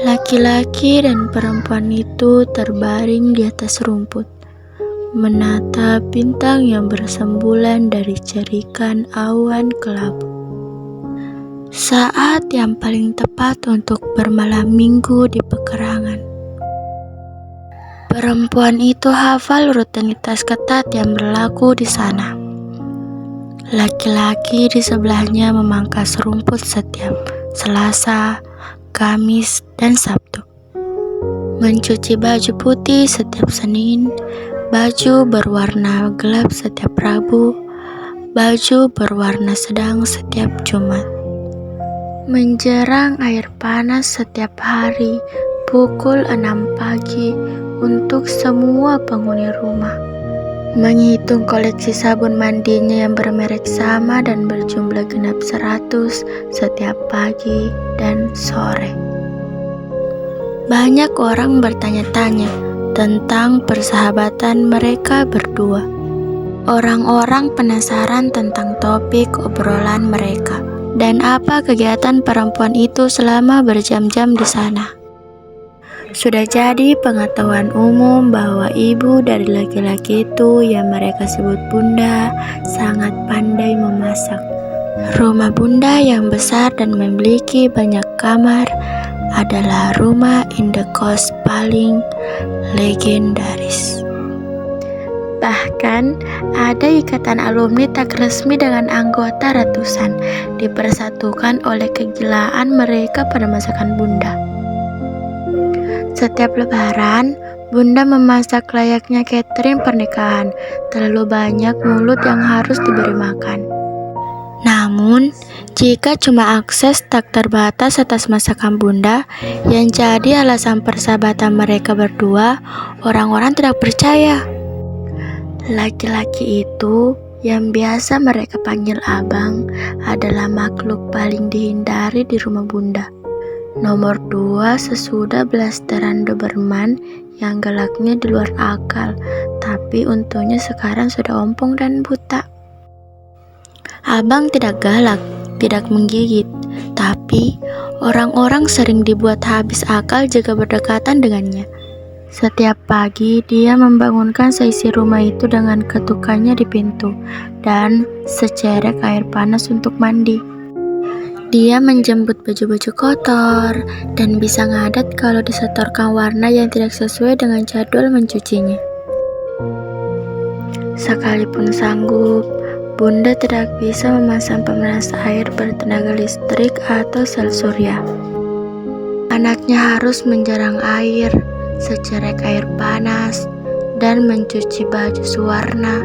Laki-laki dan perempuan itu terbaring di atas rumput, menatap bintang yang bersembulan dari cerikan awan kelabu. Saat yang paling tepat untuk bermalam minggu di pekerangan. Perempuan itu hafal rutinitas ketat yang berlaku di sana. Laki-laki di sebelahnya memangkas rumput setiap Selasa, Kamis, dan Sabtu. Mencuci baju putih setiap Senin, baju berwarna gelap setiap Rabu, baju berwarna sedang setiap Jumat. Menjerang air panas setiap hari pukul 6 pagi untuk semua penghuni rumah. Menghitung koleksi sabun mandinya yang bermerek sama dan berjumlah genap 100 setiap pagi dan sore. Banyak orang bertanya-tanya tentang persahabatan mereka berdua. Orang-orang penasaran tentang topik obrolan mereka dan apa kegiatan perempuan itu selama berjam-jam di sana. Sudah jadi pengetahuan umum bahwa ibu dari laki-laki itu yang mereka sebut Bunda sangat pandai memasak. Rumah Bunda yang besar dan memiliki banyak kamar adalah rumah indekos paling legendaris. Bahkan ada ikatan alumni tak resmi dengan anggota ratusan dipersatukan oleh kegilaan mereka pada masakan Bunda. Setiap lebaran, Bunda memasak layaknya catering pernikahan, terlalu banyak mulut yang harus diberi makan. Namun, jika cuma akses tak terbatas atas masakan Bunda, yang jadi alasan persahabatan mereka berdua, orang-orang tidak percaya. Laki-laki itu, yang biasa mereka panggil abang, adalah makhluk paling dihindari di rumah Bunda. Nomor 2 sesudah blasteran Doberman yang galaknya di luar akal, tapi untungnya sekarang sudah ompong dan buta. Abang tidak galak, tidak menggigit, tapi orang-orang sering dibuat habis akal jika berdekatan dengannya. Setiap pagi dia membangunkan seisi rumah itu dengan ketukannya di pintu dan secerek air panas untuk mandi. Dia menjemput baju-baju kotor dan bisa ngadat kalau disetorkan warna yang tidak sesuai dengan jadwal mencucinya. Sekalipun sanggup, Bunda tidak bisa memasang pemanas air bertenaga listrik atau sel surya. Anaknya harus menjarang air, secerek air panas, dan mencuci baju sewarna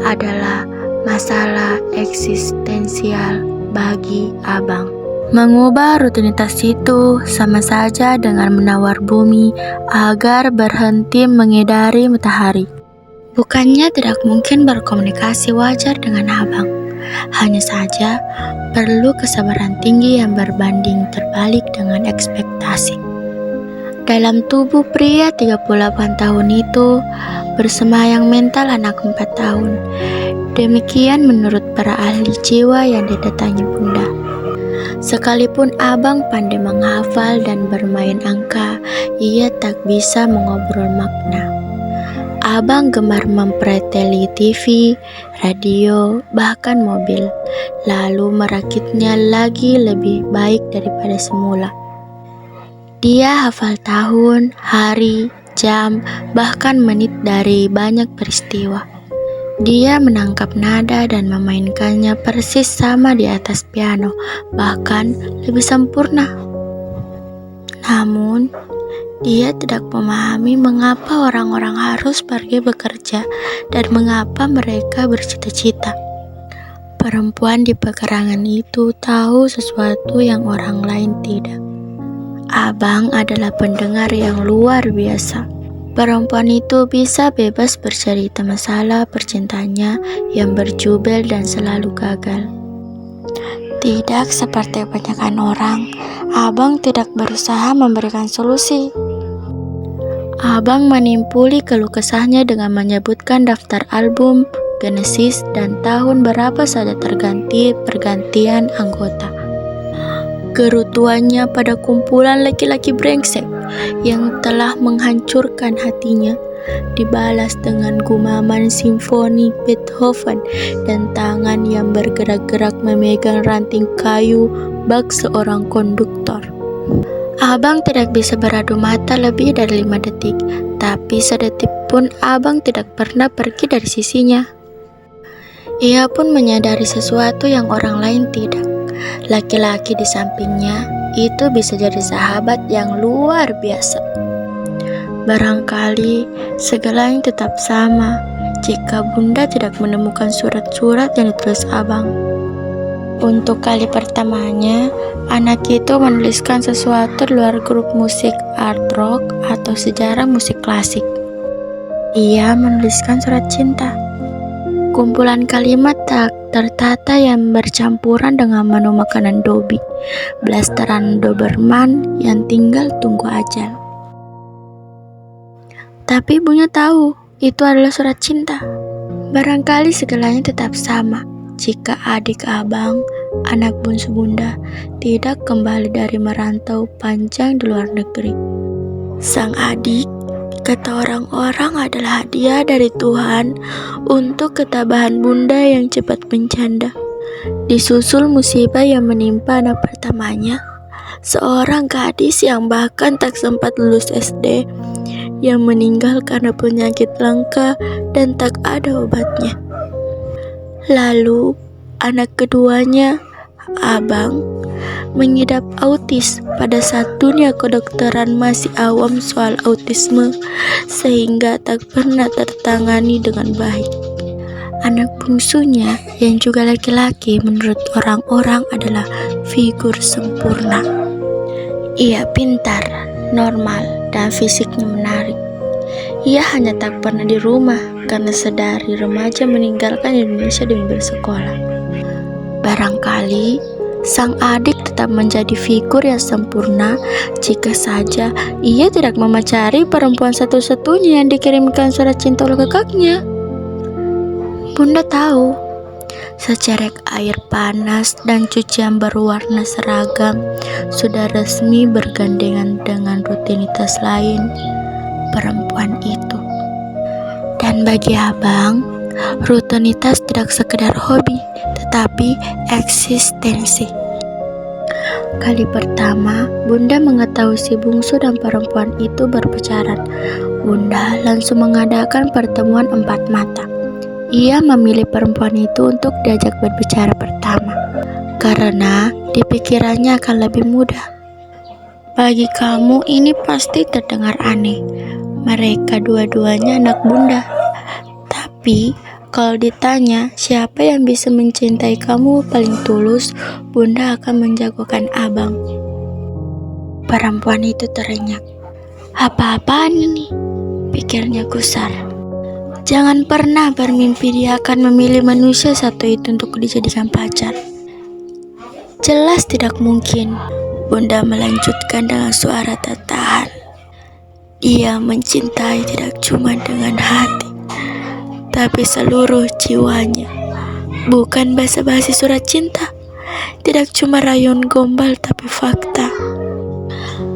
adalah masalah eksistensial bagi abang. Mengubah rutinitas itu sama saja dengan menawar bumi agar berhenti mengedari matahari. Bukannya tidak mungkin berkomunikasi wajar dengan abang, hanya saja perlu kesabaran tinggi yang berbanding terbalik dengan ekspektasi. Dalam tubuh pria 38 tahun itu bersemayam mental anak 4 tahun. Demikian menurut para ahli jiwa yang didatangi Bunda. Sekalipun abang pandai menghafal dan bermain angka, ia tak bisa mengobrol makna. Abang gemar mempreteli TV, radio, bahkan mobil, lalu merakitnya lagi lebih baik daripada semula. Dia hafal tahun, hari, jam, bahkan menit dari banyak peristiwa. Dia menangkap nada dan memainkannya persis sama di atas piano, bahkan lebih sempurna. Namun, dia tidak memahami mengapa orang-orang harus pergi bekerja dan mengapa mereka bercita-cita. Perempuan di pekerangan itu tahu sesuatu yang orang lain tidak. Abang adalah pendengar yang luar biasa. Perempuan itu bisa bebas bercerita masalah percintaannya yang berjubel dan selalu gagal. Tidak seperti kebanyakan orang, abang tidak berusaha memberikan solusi. Abang menimpuli keluh kesahnya dengan menyebutkan daftar album, Genesis, dan tahun berapa saja terganti pergantian anggota. Gerutuannya pada kumpulan laki-laki brengsek yang telah menghancurkan hatinya dibalas dengan gumaman simfoni Beethoven dan tangan yang bergerak-gerak memegang ranting kayu bak seorang konduktor. Abang tidak bisa beradu mata lebih dari 5 detik, tapi sedetik pun abang tidak pernah pergi dari sisinya. Ia pun menyadari sesuatu yang orang lain tidak. Laki-laki di sampingnya itu bisa jadi sahabat yang luar biasa. Barangkali segalanya tetap sama jika Bunda tidak menemukan surat-surat yang ditulis abang. Untuk kali pertamanya, anak itu menuliskan sesuatu di luar grup musik art rock atau sejarah musik klasik. Ia menuliskan surat cinta. Kumpulan kalimat tak tertata yang bercampuran dengan menu makanan Dobby, blasteran Doberman yang tinggal tunggu ajal. Tapi Bunya tahu itu adalah surat cinta. Barangkali segalanya tetap sama jika adik abang, anak bungsu Bunda, tidak kembali dari merantau panjang di luar negeri. Sang adik, kata orang-orang, adalah hadiah dari Tuhan untuk ketabahan Bunda yang cepat bercanda. Disusul musibah yang menimpa anak pertamanya, seorang gadis yang bahkan tak sempat lulus SD, yang meninggal karena penyakit langka dan tak ada obatnya. Lalu anak keduanya, abang, mengidap autis pada saat dunia kedokteran masih awam soal autisme, sehingga tak pernah tertangani dengan baik. Anak bungsunya yang juga laki-laki menurut orang-orang adalah figur sempurna. Ia pintar, normal, dan fisiknya menarik. Ia hanya tak pernah di rumah karena sedari remaja meninggalkan Indonesia demi bersekolah. Barangkali sang adik tetap menjadi figur yang sempurna jika saja ia tidak memacari perempuan satu-satunya yang dikirimkan surat cinta oleh kakaknya. Bunda tahu, secerek air panas dan cucian berwarna seragam sudah resmi bergandengan dengan rutinitas lain perempuan itu. Dan bagi abang, rutinitas tidak sekedar hobi, tetapi eksistensi. Kali pertama, Bunda mengetahui si bungsu dan perempuan itu berpacaran. Bunda langsung mengadakan pertemuan 4 mata. Ia memilih perempuan itu untuk diajak berbicara pertama, karena di pikirannya akan lebih mudah. Bagi kamu ini pasti terdengar aneh. Mereka dua-duanya anak Bunda. Tapi kalau ditanya siapa yang bisa mencintai kamu paling tulus, Bunda akan menjagokan abang. Perempuan itu terenyah. Apa-apaan ini? Pikirnya gusar. Jangan pernah bermimpi dia akan memilih manusia satu itu untuk dijadikan pacar. Jelas tidak mungkin, Bunda melanjutkan dengan suara tertahan. Ia mencintai tidak cuma dengan hati, tapi seluruh jiwanya. Bukan basa-basi surat cinta, tidak cuma rayon gombal tapi fakta.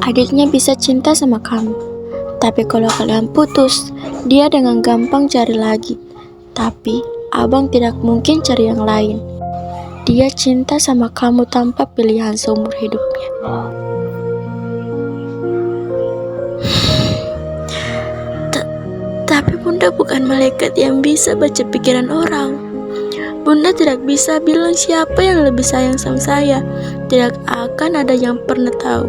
Adiknya bisa cinta sama kamu, tapi kalau kalian putus, dia dengan gampang cari lagi. Tapi abang tidak mungkin cari yang lain. Dia cinta sama kamu tanpa pilihan seumur hidupnya. Tapi Bunda bukan malaikat yang bisa baca pikiran orang. Bunda tidak bisa bilang siapa yang lebih sayang sama saya. Tidak akan ada yang pernah tahu.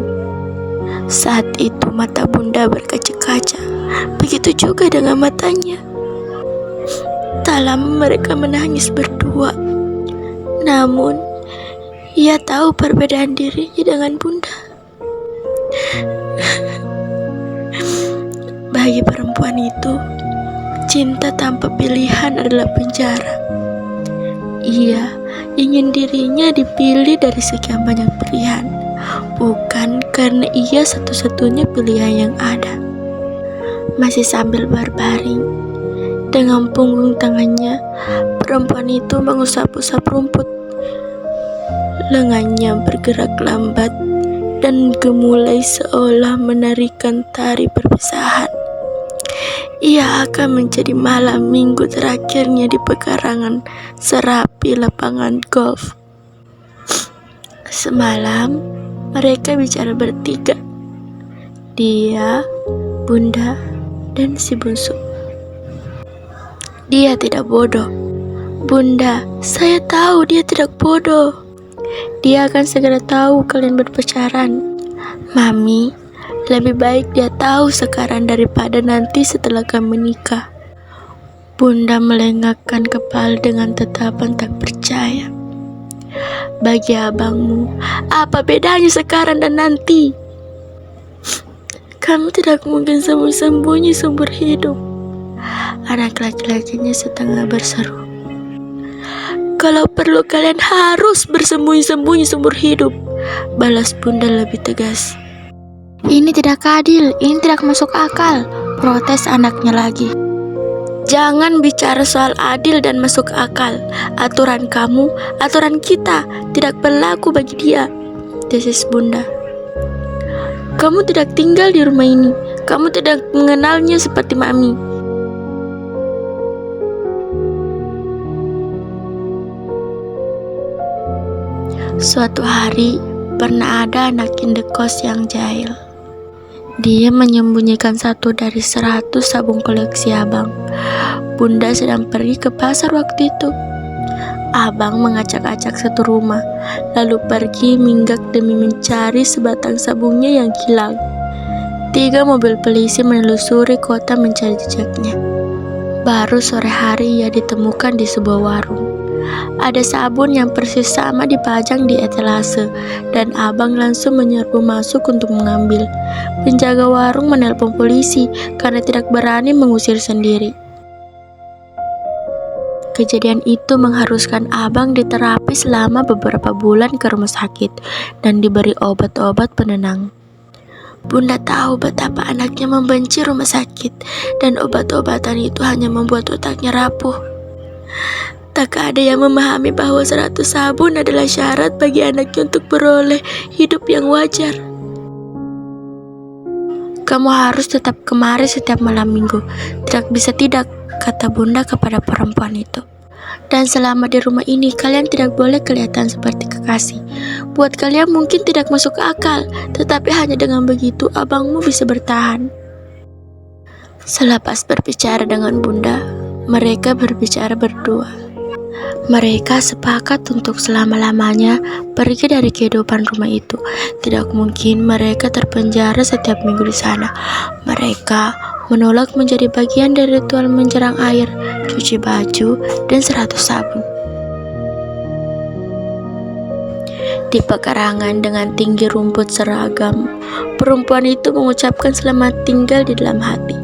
Saat itu mata Bunda berkaca-kaca. Begitu juga dengan matanya. Tak lama mereka menangis berdua. Namun, ia tahu perbedaan dirinya dengan Bunda. Bagi perempuan itu, cinta tanpa pilihan adalah penjara. Ia ingin dirinya dipilih dari sekian banyak pilihan, bukan karena ia satu-satunya pilihan yang ada. Masih sambil berbaring, dengan punggung tangannya, perempuan itu mengusap-usap rumput. Lengannya bergerak lambat dan gemulai seolah menarikan tari perpisahan. Ia akan menjadi malam minggu terakhirnya di pekarangan serapi lapangan golf. Semalam mereka bicara bertiga. Dia, Bunda, dan si bungsu. Dia tidak bodoh. Bunda, saya tahu dia tidak bodoh. Dia akan segera tahu kalian berpacaran. Mami, lebih baik dia tahu sekarang daripada nanti setelah kami menikah. Bunda melengakkan kepala dengan tatapan tak percaya. Bagi abangmu, apa bedanya sekarang dan nanti? Kamu tidak mungkin sembunyi-sembunyi seumur hidup. Anak laki-lakinya setengah berseru. Kalau perlu kalian harus bersembunyi-sembunyi seumur hidup, balas Bunda lebih tegas. Ini tidak adil, ini tidak masuk akal, protes anaknya lagi. Jangan bicara soal adil dan masuk akal. Aturan kamu, aturan kita tidak berlaku bagi dia, desis Bunda. Kamu tidak tinggal di rumah ini, kamu tidak mengenalnya seperti Mami. Suatu hari, pernah ada anak indekos yang jahil. Dia menyembunyikan 1 dari 100 sabun koleksi abang. Bunda sedang pergi ke pasar waktu itu. Abang mengacak-acak satu rumah, lalu pergi minggak demi mencari sebatang sabunnya yang hilang. 3 mobil polisi menelusuri kota mencari jejaknya. Baru sore hari ia ditemukan di sebuah warung. Ada sabun yang persis sama dipajang di etalase, dan abang langsung menyerbu masuk untuk mengambil. Penjaga warung menelpon polisi karena tidak berani mengusir sendiri. Kejadian itu mengharuskan abang diterapi selama beberapa bulan ke rumah sakit dan diberi obat-obat penenang. Bunda tahu betapa anaknya membenci rumah sakit, dan obat-obatan itu hanya membuat otaknya rapuh. Tak ada yang memahami bahwa 100 sabun adalah syarat bagi anaknya untuk beroleh hidup yang wajar. Kamu harus tetap kemari setiap malam minggu. Tidak bisa tidak, kata Bunda kepada perempuan itu. Dan selama di rumah ini kalian tidak boleh kelihatan seperti kekasih. Buat kalian mungkin tidak masuk akal, tetapi hanya dengan begitu abangmu bisa bertahan. Selepas berbicara dengan Bunda, mereka berbicara berdua. Mereka sepakat untuk selama-lamanya pergi dari kehidupan rumah itu. Tidak mungkin mereka terpenjara setiap minggu di sana. Mereka menolak menjadi bagian dari ritual menjerang air, cuci baju, dan 100 sabun. Di pekarangan dengan tinggi rumput seragam, perempuan itu mengucapkan selamat tinggal di dalam hati.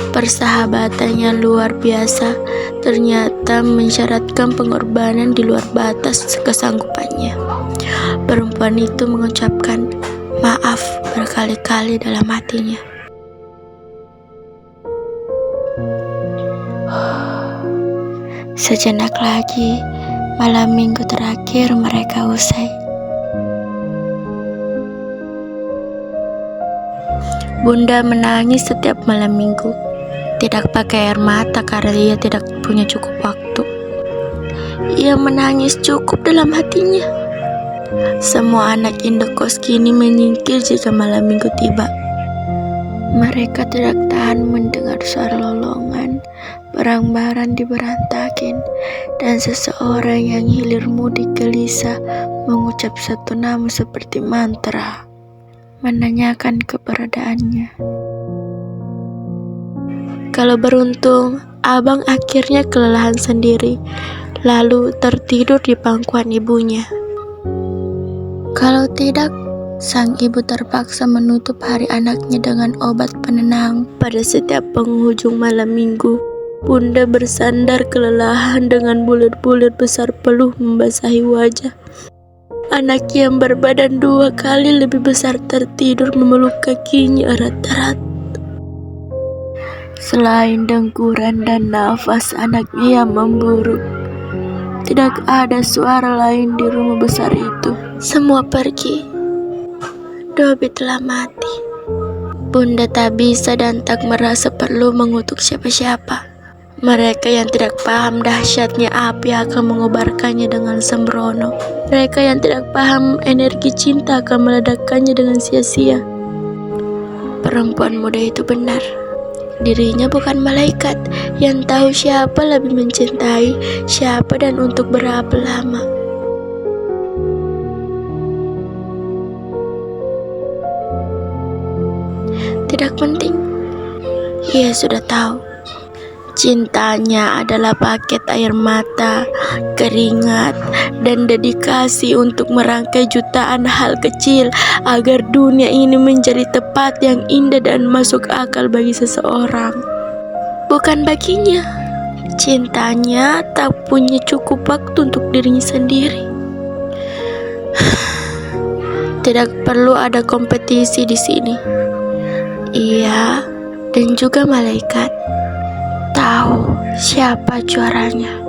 Persahabatannya luar biasa, ternyata mensyaratkan pengorbanan di luar batas kesanggupannya. Perempuan itu mengucapkan maaf berkali-kali dalam hatinya. Sejenak lagi, malam minggu terakhir mereka usai. Bunda menangis setiap malam minggu. Tidak pakai air mata karena ia tidak punya cukup waktu. Ia menangis cukup dalam hatinya. Semua anak indekos kini menyingkir jika malam minggu tiba. Mereka tidak tahan mendengar suara lolongan, barang-barang diberantakin, dan seseorang yang hilir mudik gelisah mengucap satu nama seperti mantra, menanyakan keberadaannya. Kalau beruntung, abang akhirnya kelelahan sendiri, lalu tertidur di pangkuan ibunya. Kalau tidak, sang ibu terpaksa menutup hari anaknya dengan obat penenang. Pada setiap penghujung malam minggu, Bunda bersandar kelelahan dengan bulir-bulir besar peluh membasahi wajah. Anak yang berbadan 2 kali lebih besar tertidur memeluk kakinya erat-erat. Selain dengkuran dan nafas anaknya yang memburuk, Tidak ada suara lain di rumah besar itu. Semua pergi. Dobby telah mati. Bunda tak bisa dan tak merasa perlu mengutuk siapa-siapa. Mereka yang tidak paham dahsyatnya api akan mengobarkannya dengan sembrono. Mereka yang tidak paham energi cinta akan meledakkannya dengan sia-sia. Perempuan muda itu benar. Dirinya bukan malaikat yang tahu siapa lebih mencintai siapa dan untuk berapa lama. Tidak penting. Ia sudah tahu. Cintanya adalah paket air mata, keringat, dan dedikasi untuk merangkai jutaan hal kecil agar dunia ini menjadi tempat yang indah dan masuk akal bagi seseorang. Bukan baginya. Cintanya tak punya cukup waktu untuk dirinya sendiri. Tidak perlu ada kompetisi di sini. Ia dan juga malaikat tahu siapa juaranya.